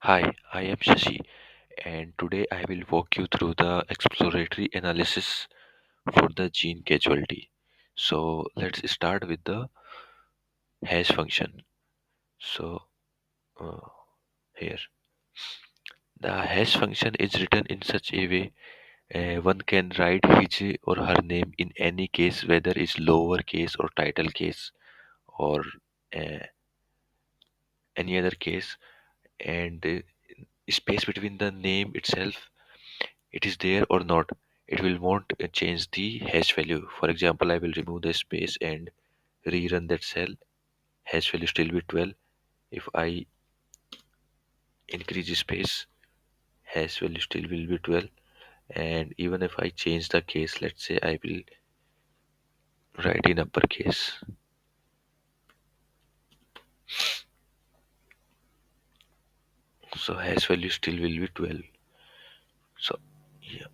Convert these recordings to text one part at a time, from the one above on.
Hi, I am Shashi, and today I will walk you through the exploratory analysis for the gene causality. So let's start with the hash function. So uh, here, the hash function is written in such a way one can write his or her name in any case, whether it's lower case or title case or uh, any other case, and space between the name itself it is there or not, it will won't change the hash value. For example, I will remove the space and rerun that cell. Hash value still be 12. If I increase the space, hash value still will be 12. And even if I change the case, let's say I will write in uppercase, so hash value still will be 12. So yeah,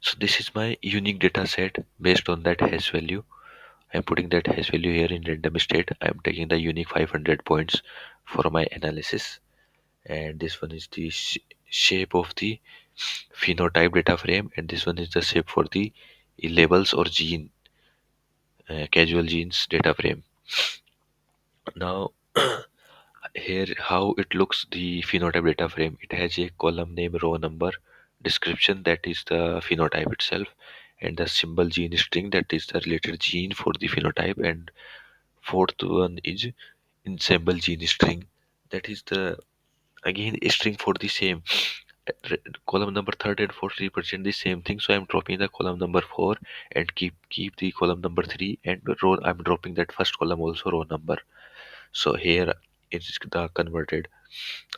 so this is my unique data set based on that hash value. I'm putting that hash value here in random state. I'm taking the unique 500 points for my analysis, and this one is the shape of the phenotype data frame, and this one is the shape for the labels or gene casual genes data frame. Now here how it looks, the phenotype data frame, it has a column name, row number, description, that is the phenotype itself, and the symbol gene string, that is the related gene for the phenotype, and fourth one is ensemble gene string, that is the again a string for the same column number third and fourth represent the same thing, so I'm dropping the column number 4 and keep the column number 3, and row I'm dropping that first column also row number. So here it's the converted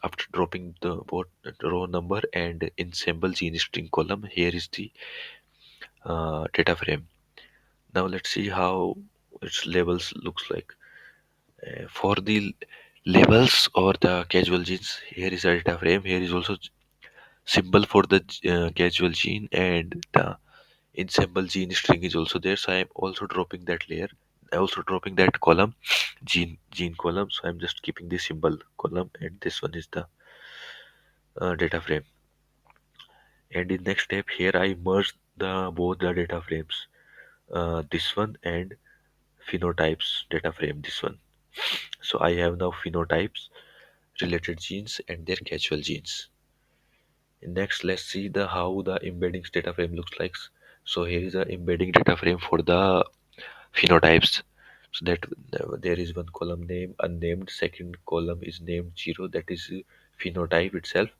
after dropping the both row number and ensemble gene string column. Here is the data frame. Now let's see how its labels looks like. For the labels or the casual genes, here is a data frame. Here is also symbol for the casual gene, and the ensemble gene string is also there, so I'm also dropping that layer. I'm also dropping that column, gene column, so I'm just keeping the symbol column, and this one is the data frame. And in next step here I merge the both the data frames, this one and phenotypes data frame, this one. So I have now phenotypes, related genes, and their casual genes. Next, let's see the how the embeddings data frame looks like. So here is the embedding data frame for the phenotypes. So that there is one column name unnamed, second column is named 0, that is phenotype itself.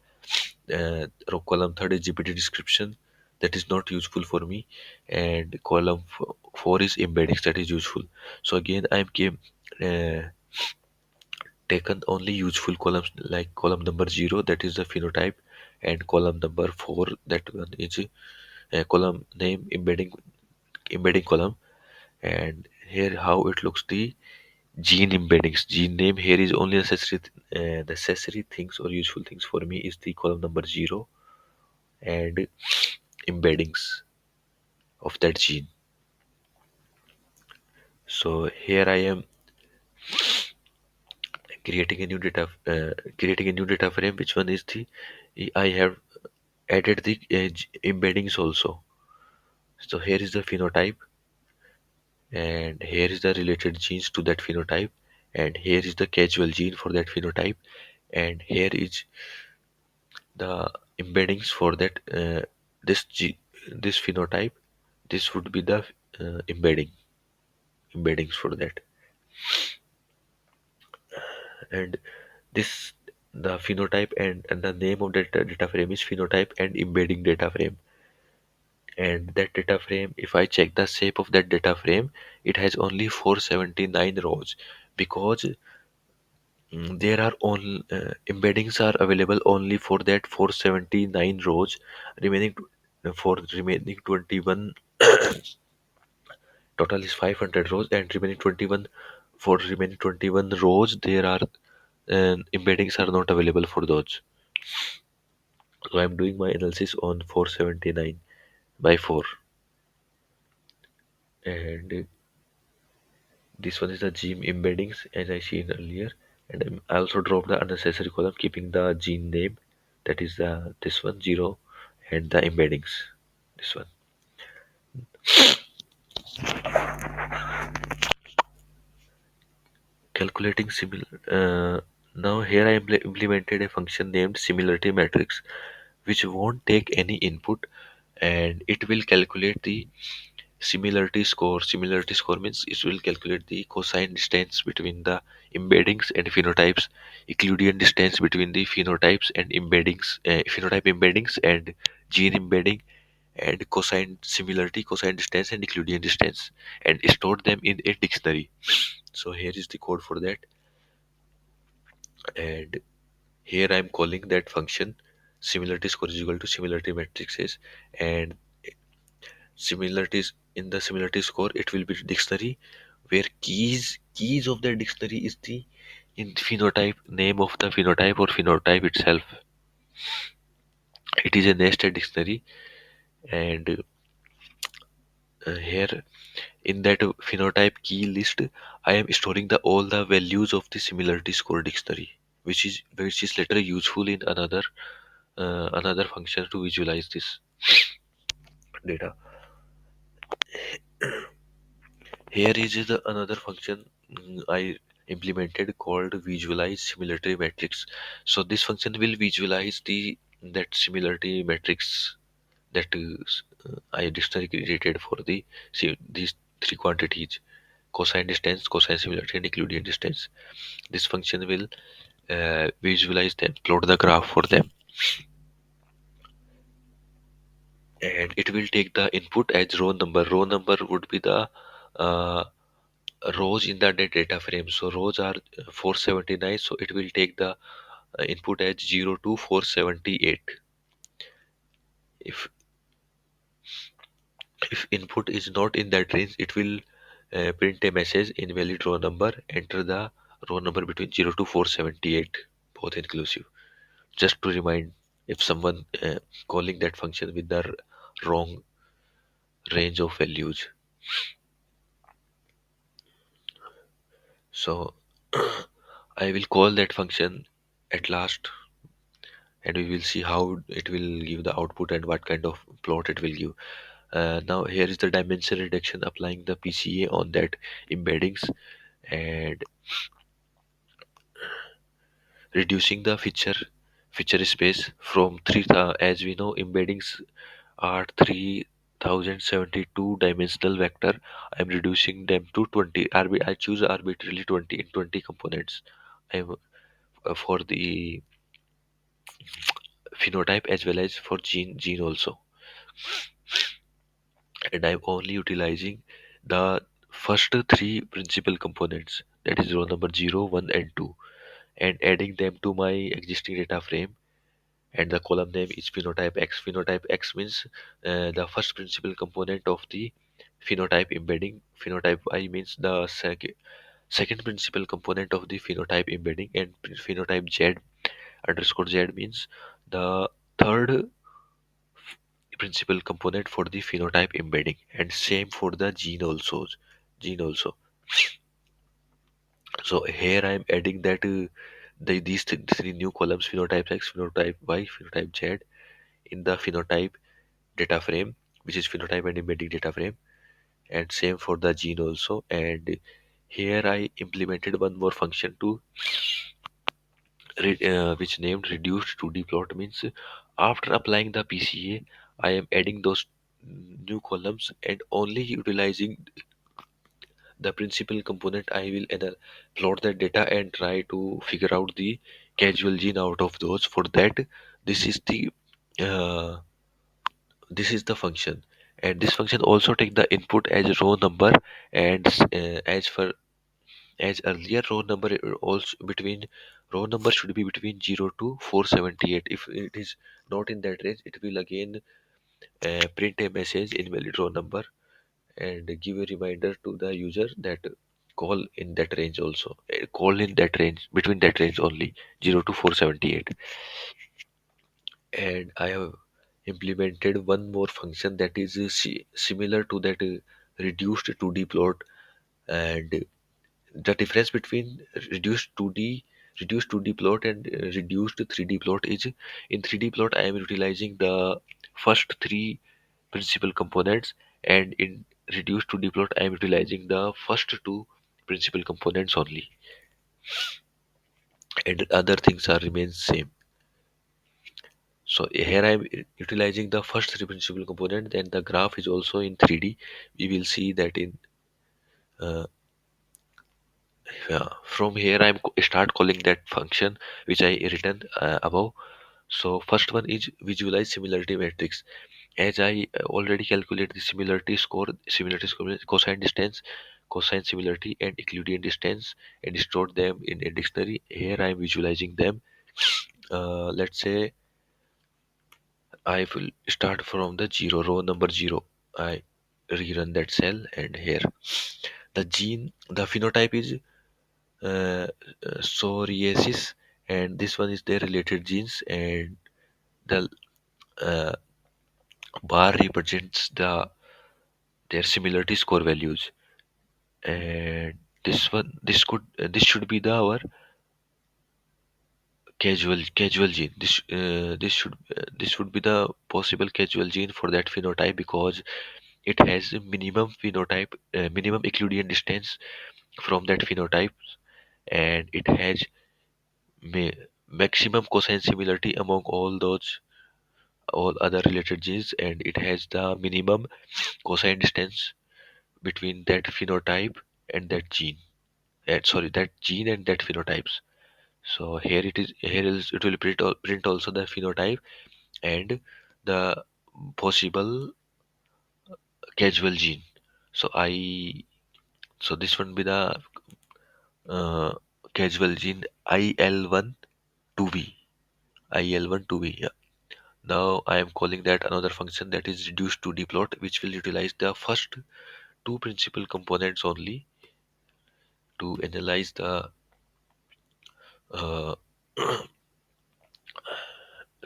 Row column third is GPT description, that is not useful for me, and column 4 is embeddings, that is useful. So again I'm came taken only useful columns, like column number 0, that is the phenotype, and column number 4, that one is column name embedding column. And here how it looks, the gene embeddings, gene name, here is only necessary things or useful things for me is the column number 0 and embeddings of that gene. So here I am creating a new data frame. Which one is the I have added the embeddings also. So here is the phenotype, and here is the related genes to that phenotype, and here is the casual gene for that phenotype, and here is the embeddings for that this phenotype. This would be the embeddings for that, and this the phenotype, and the name of that data frame is phenotype and embedding data frame. And that data frame, if I check the shape of that data frame, it has only 479 rows, because there are all embeddings are available only for that 479 rows. Remaining for remaining 21 total is 500 rows, and remaining 21, for remaining 21 rows there are embeddings are not available for those. So I'm doing my analysis on 479 by 4. and this one is the gene embeddings as I seen earlier, and I also drop the unnecessary column keeping the gene name, that is the this one 0, and the embeddings, this one. Calculating similar. Now here I implemented a function named similarity matrix, which won't take any input, and it will calculate the similarity score. Similarity score means it will calculate the cosine distance between the embeddings and phenotypes, Euclidean distance between the phenotypes and embeddings, phenotype embeddings and gene embedding, and cosine similarity, cosine distance, and Euclidean distance, and store them in a dictionary. So here is the code for that, and here I am calling that function similarity score is equal to similarity matrices, and similarities in the similarity score it will be dictionary, where keys of the dictionary is the in phenotype, name of the phenotype or phenotype itself. It is a nested dictionary, and here in that phenotype key list I am storing the all the values of the similarity score dictionary, which is later useful in another function to visualize this data. Here is the another function I implemented called visualize similarity matrix. So this function will visualize the that similarity matrix that I dictionary created for these three quantities: cosine distance, cosine similarity, and Euclidean distance. This function will visualize them, plot the graph for them, and it will take the input as row number. Row number would be the uh, rows in the data frame. So rows are 479, so it will take the input as 0 to 478. If if input is not in that range, it will print a message invalid row number, enter the row number between 0 to 478, both inclusive, just to remind if someone calling that function with the wrong range of values. So I will call that function at last, and we will see how it will give the output and what kind of plot it will give. Now here is the dimension reduction, applying the PCA on that embeddings and reducing the feature space from as we know embeddings are 3072 dimensional vector. I'm reducing them to 20. I choose arbitrarily 20 in 20 components. I'm for the phenotype as well as for gene also, and I'm only utilizing the first three principal components, that is row number 0, 1, and 2, and adding them to my existing data frame, and the column name is phenotype X. Phenotype X means the first principal component of the phenotype embedding. Phenotype Y means the second principal component of the phenotype embedding, and phenotype Z underscore Z means the third principal component for the phenotype embedding, and same for the gene also. So here I am adding that these three new columns: phenotype X, phenotype Y, phenotype Z, in the phenotype data frame, which is phenotype and embedding data frame, and same for the gene also. And here I implemented one more function to which named reduced 2D plot, means after applying the PCA I am adding those new columns and only utilizing the principal component. I will plot that data and try to figure out the casual gene out of those. For that, this is the uh, this is the function, and this function also take the input as row number, and as earlier row number also between row number should be between 0 to 478. If it is not in that range, it will again print a message invalid row number and give a reminder to the user that call in that range also, call in that range, between that range only, 0 to 478. And I have implemented one more function that is similar to that reduced 2D plot. And the difference between reduced 2D reduced 2D plot and reduced 3D plot is, in 3D plot I am utilizing the first three principal components, and in reduced 2D plot I am utilizing the first two principal components only, and other things are remains same. So here I am utilizing the first three principal component. Then the graph is also in 3D. We will see that in uh, from here I am start calling that function which I written above. So first one is visualize similarity matrix. As I already calculated the similarity score means cosine distance, cosine similarity, and Euclidean distance, and stored them in a dictionary. Here I am visualizing them. Let's say I will start from the zero, row number zero. I rerun that cell, and here the phenotype is uh, psoriasis, and this one is their related genes, and the uh, bar represents their similarity score values. And this should be the our casual gene. This would be the possible casual gene for that phenotype, because it has a minimum phenotype, minimum Euclidean distance from that phenotype, and it has ma- maximum cosine similarity among all other related genes, and it has the minimum cosine distance between that phenotype and that gene, and sorry, that gene and that phenotypes. So here is it will print also the phenotype and the possible casual gene. So I so this one be the uh, casual gene IL1 2B. IL1 2B. Yeah. Now I am calling that another function, that is reduced 2D plot, which will utilize the first two principal components only to analyze uh,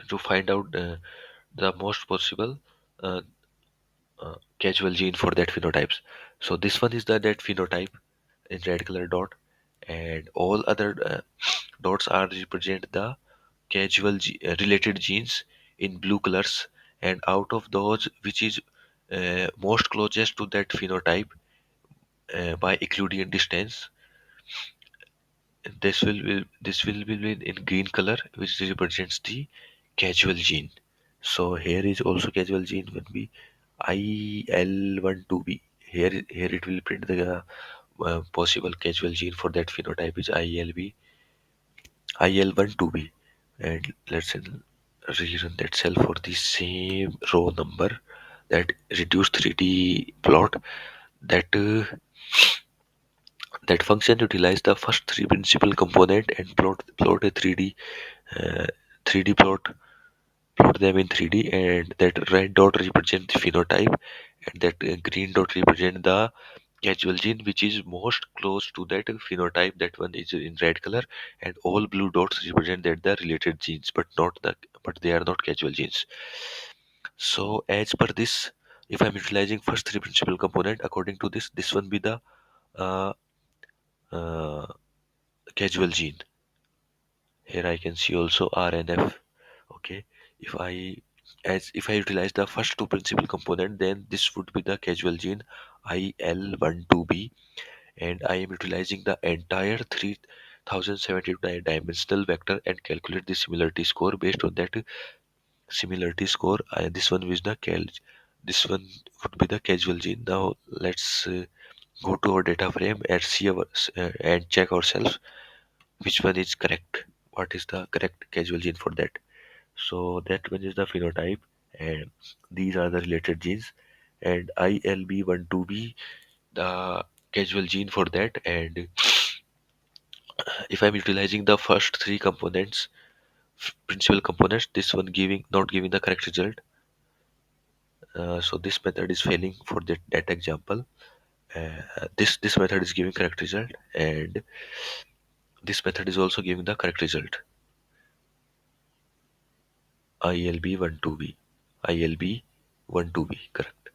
to find out the most possible uh, casual gene for that phenotypes. So this one is the that phenotype in red color dot, and all other dots are represent the related genes in blue colors. And out of those, which is most closest to that phenotype by Euclidean distance, this will be in green color, which represents the casual gene. So here is also casual gene when we IL12B. Here it will print the possible casual gene for that phenotype is IL12B. And let's rerun that cell for the same row number, that reduced 3D plot. That uh, that function utilize the first three principal component and plot a 3D plot them in 3D, and that red dot represent the phenotype, and that green dot represent the casual gene which is most close to that phenotype. That one is in red color, and all blue dots represent that the related genes, but they are not casual genes. So as per this, if I'm utilizing first three principal component, according to this one be the uh, uh, casual gene. Here I can see also RNF. Okay, if I if I utilize the first two principal component, then this would be the casual gene IL12B, and I am utilizing the entire 3070 dimensional vector and calculate the similarity score. Based on that similarity score, this one is the this one would be the casual gene. Now let's go to our data frame and see and check ourselves which one is correct. What is the correct casual gene for that? So that one is the phenotype, and these are the related genes. And ILB12B, the casual gene for that. And if I'm utilizing the first three components, principal components, this one giving not giving the correct result. So this method is failing for that example. This method is giving correct result, and this method is also giving the correct result. ILB12B, ILB12B, correct.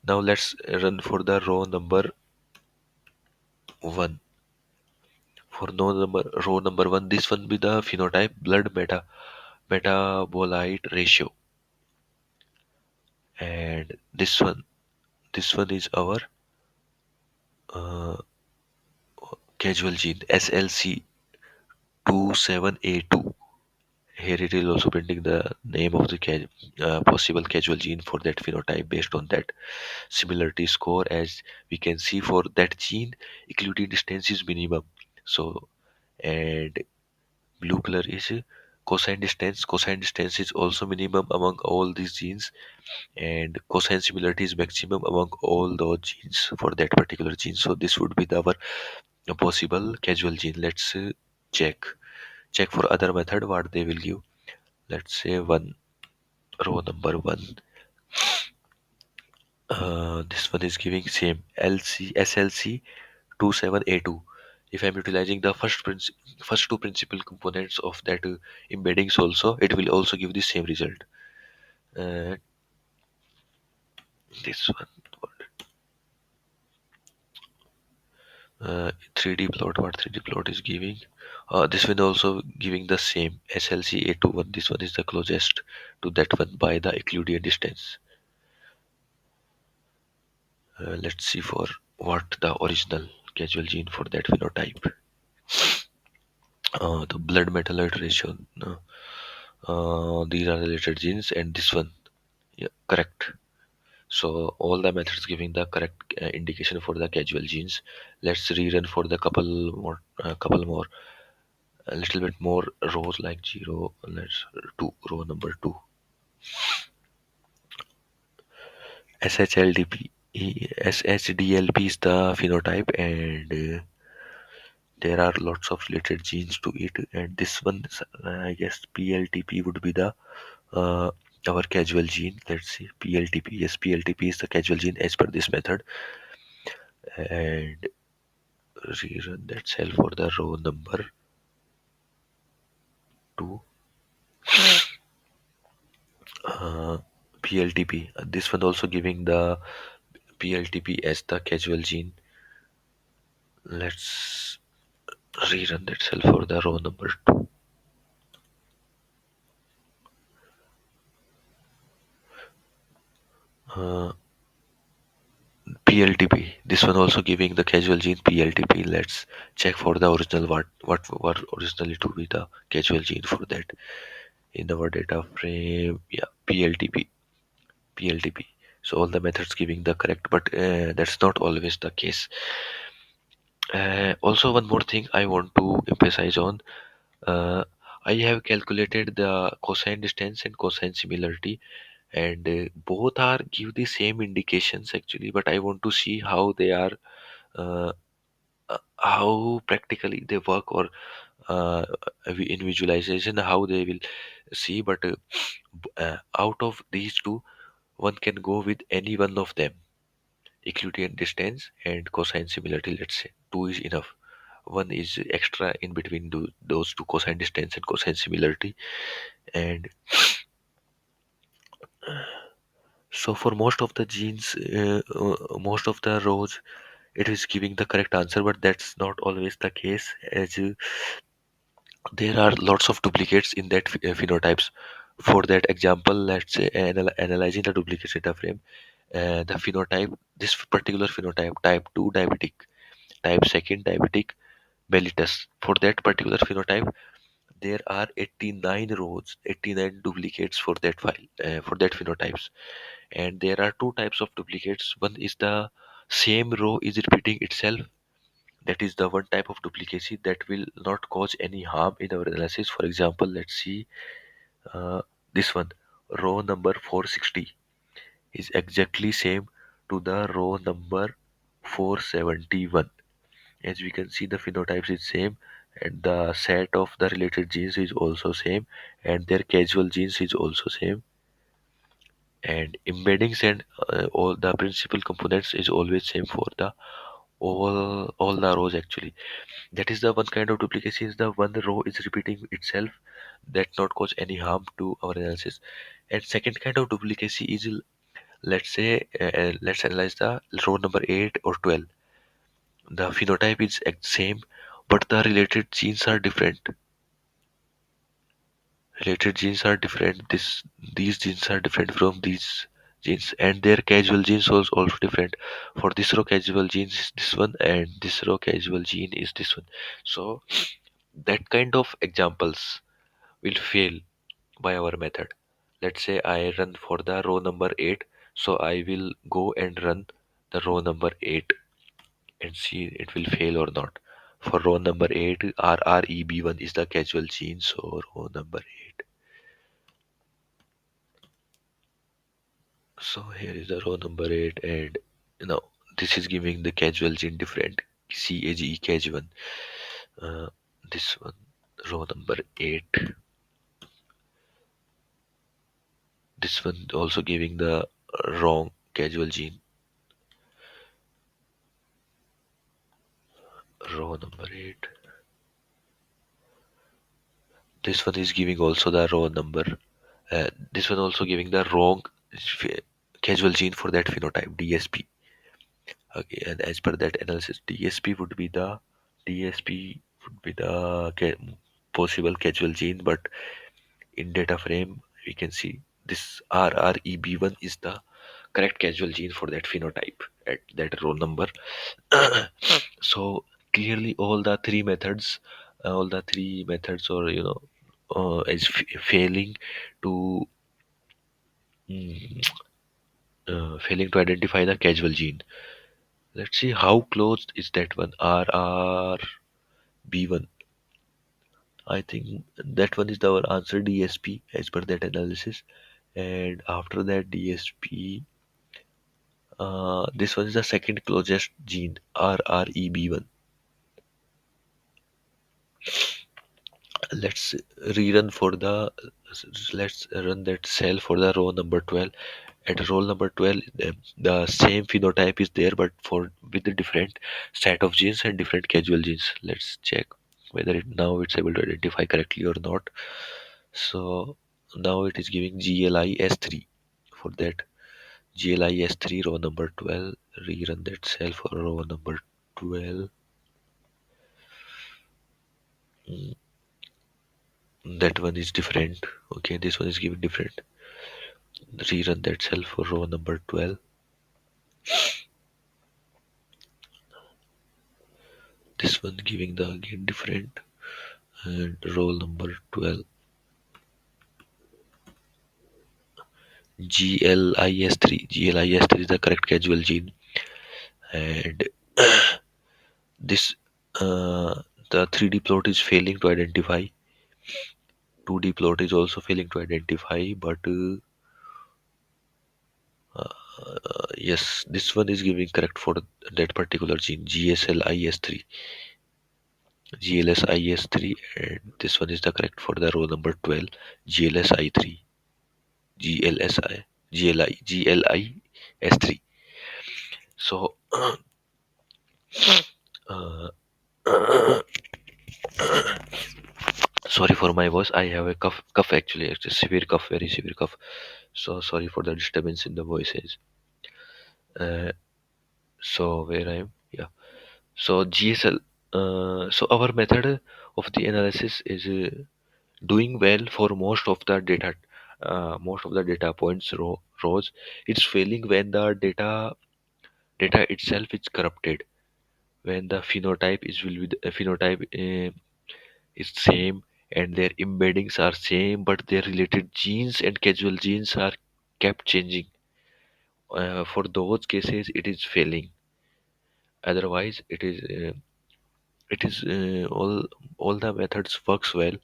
Now let's run for the row number 1. For row number 1, this one be the phenotype blood metabolite ratio, and this one is our uh, casual gene SLC27A2. Here it is also printing the name of the possible casual gene for that phenotype based on that similarity score. As we can see, for that gene, including distance is minimum. So, and blue color is cosine distance. Cosine distance is also minimum among all these genes, and cosine similarity is maximum among all those genes for that particular gene. So this would be our possible casual gene. Let's check for other method what they will give. Let's say row number 1. This one is giving same SLC 27A2. If I'm utilizing the first two principal components of that embeddings also, it will also give the same result. Uh, this one, 3D plot, what 3D plot is giving. This one also giving the same SLC821. This one is the closest to that one by the Euclidean distance. Let's see for what the original casual gene for that phenotype. The blood metabolic ratio. These are related genes, and this one, yeah, correct. So all the methods giving the correct indication for the casual genes. Let's rerun for the couple more, a little bit more rows like zero. Let's two row number 2. SHLDP, SHDLP is the phenotype, and there are lots of related genes to it. And this one, I guess PLTP would be the uh, our casual gene. Let's see, PLTP. Yes, PLTP is the casual gene as per this method. And rerun that cell for the row number 2. uh, PLTP. This one also giving the PLTP as the casual gene. Let's rerun that cell for the row number 2. uh, PLTP. This one also giving the casual gene PLTP. Let's check for the original what originally to be the casual gene for that in our data frame. Yeah, PLTP. So all the methods giving the correct, but that's not always the case. Also, one more thing I want to emphasize on. Uh, I have calculated the cosine distance and cosine similarity, and both are give the same indications actually. But I want to see how they are, uh, how practically they work, or uh, in visualization how they will see. But out of these two, one can go with any one of them. Euclidean distance and cosine similarity. Let's say two is enough. One is extra in between those two, cosine distance and cosine similarity. And so for most of the genes, most of the rows, it is giving the correct answer, but that's not always the case, as there are lots of duplicates in that phenotypes. For that example, let's say analyzing the duplicate data frame, the phenotype, this particular phenotype, type 2 diabetic, type second diabetic mellitus. For that particular phenotype, there are 89 rows, 89 duplicates for that file, for that phenotypes. And there are two types of duplicates. One is the same row is repeating itself. That is the one type of duplicacy that will not cause any harm in our analysis. For example, let's see uh, this one, row number 460 is exactly same to the row number 471. As we can see, the phenotypes is same, and the set of the related genes is also same, and their casual genes is also same. And embeddings and all the principal components is always same for the all the rows actually. That is the one kind of duplicacy, is the one row is repeating itself, that not cause any harm to our analysis. And second kind of duplicacy is Let's analyze the row number 8 or 12. The phenotype is same, but the related genes are different. These genes are different from these genes, and their casual genes was also different. For this row, casual gene is this one, and this row casual gene is this one. So that kind of examples will fail by our method. Let's say I run for the row number 8, so I will go and run the row number 8 and see it will fail or not. For row number 8, RREB1 is the casual gene, so row number 8. So here is the row number 8, and now this is giving the casual gene different. CAGE CAG1. Uh, this one, row number 8. This one also giving the wrong casual gene. Row number 8. This one is giving also the row number. This one also giving the wrong ph- casual gene for that phenotype, DSP. Okay, and as per that analysis, DSP would be the possible casual gene, but in data frame we can see this RREB1 is the correct casual gene for that phenotype at that row number. So clearly all the three methods or is failing to mm, failing to identify the casual gene. Let's see how close is that one, RRB1. I think that one is our answer, DSP, as per that analysis. And after that DSP, this one is the second closest gene, RREB1. Let's rerun for the let's run that cell for the row number 12. At row number 12, the same phenotype is there, but for with a different set of genes and different casual genes. Let's check whether now it's able to identify correctly or not. So now it is giving GLIS3 for that. GLIS3 row number 12. Rerun that cell for row number 12. Mm, that one is different. Okay, this one is given different. Rerun that cell for row number 12. This one giving the again different, and row number 12. GLIS3 is the correct casual gene, and this the 3D plot is failing to identify. 2D plot is also failing to identify, but yes, this one is giving correct for that particular gene, GSLIS3. GLSIS3, and this one is the correct for the row number 12, GLSI3. GLSI, GLIS3. So, uh, sorry for my voice. I have a cough actually. It's a severe cough, very severe cough. So sorry for the disturbance in the voices. Uh, so where I am, yeah. So GSL. So our method of the analysis is doing well for most of the data points rows. It's failing when the data itself is corrupted. When the phenotype is will be the phenotype is same and their embeddings are same, but their related genes and casual genes are kept changing. For those cases, it is failing. Otherwise, it is all the methods works well,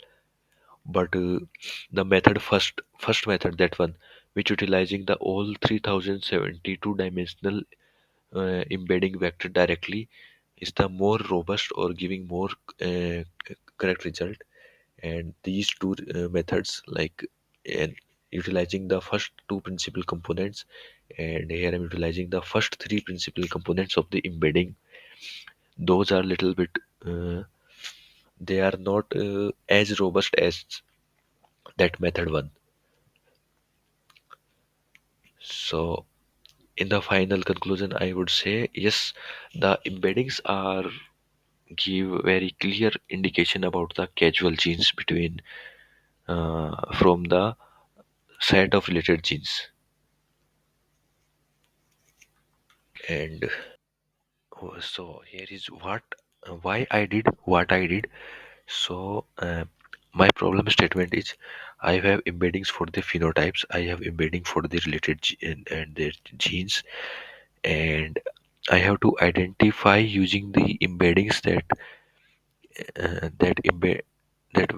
but the first method, that one which utilizing the all 3072 dimensional embedding vector directly, is the more robust or giving more correct result. And these two methods, like and utilizing the first two principal components, and here I'm utilizing the first three principal components of the embedding. Those are little bit uh, they are not as robust as that method one. So in the final conclusion, I would say yes, the embeddings are give very clear indication about the causal genes between from the set of related genes. And so here is what why I did what I did. So my problem statement is I have embeddings for the phenotypes, I have embedding for the related and their genes, and I have to identify using the embeddings that embed that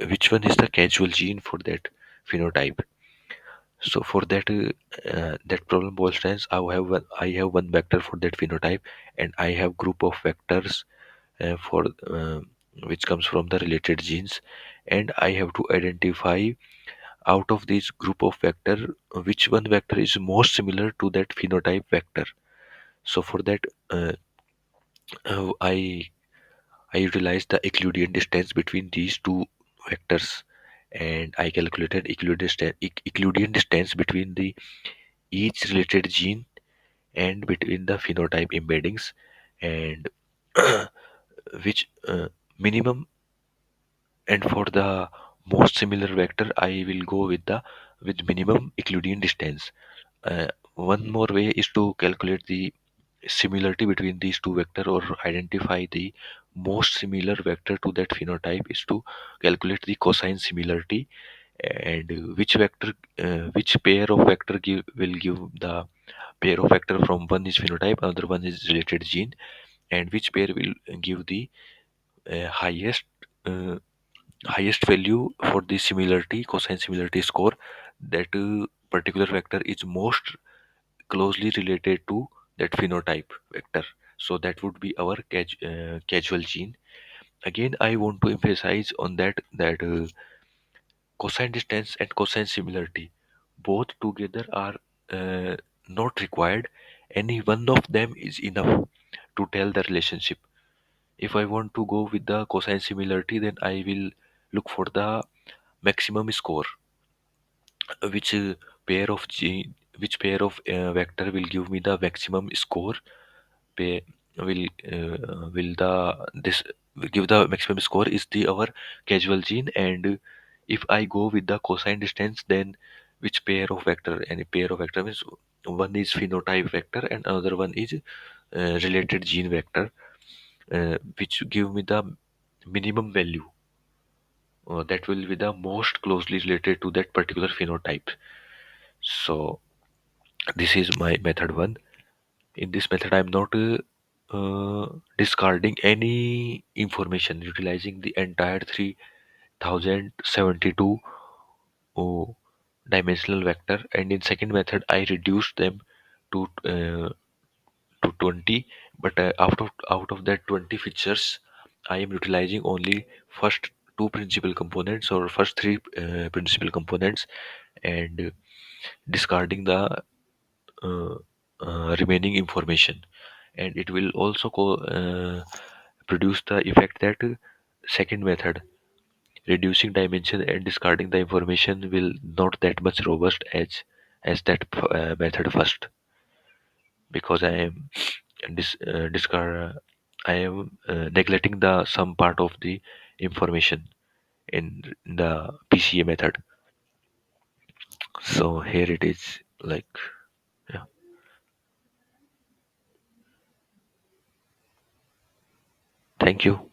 which one is the causal gene for that phenotype. So for that that problem boils down, I have one vector for that phenotype, and I have group of vectors for which comes from the related genes, and I have to identify out of this group of vector which one vector is most similar to that phenotype vector. So for that uh, I I utilized the Euclidean distance between these two vectors, and I calculated Euclidean distance between the each related gene and between the phenotype embeddings, and which minimum, and for the most similar vector I will go with the with minimum Euclidean distance. One more way is to calculate the similarity between these two vector, or identify the most similar vector to that phenotype, is to calculate the cosine similarity, and which vector which pair of vector will give the pair of vector from one is phenotype, another one is related gene, and which pair will give the highest uh, highest value for the similarity cosine similarity score, that particular vector is most closely related to that phenotype vector. So that would be our causal gene. Again, I want to emphasize on that cosine distance and cosine similarity both together are uh, not required. Any one of them is enough to tell the relationship. If I want to go with the cosine similarity, then I will look for the maximum score, which pair of which pair of vector will give me the maximum score, pay will the this will give the maximum score is the our casual gene. And if I go with the cosine distance, then which pair of vector, any pair of vector means one is phenotype vector and another one is related gene vector, which give me the minimum value that will be the most closely related to that particular phenotype. So this is my method one. In this method, I'm not discarding any information, utilizing the entire 3072 oh, dimensional vector. And in second method, I reduced them to 20, but out of that 20 features, I am utilizing only first two principal components, or first three principal components, and discarding the uh, remaining information. And it will also produce the effect that second method, reducing dimension and discarding the information, will not that much robust as that method first, because I am discard I am neglecting the some part of the information in the PCA method. So here it is, like, yeah. Thank you.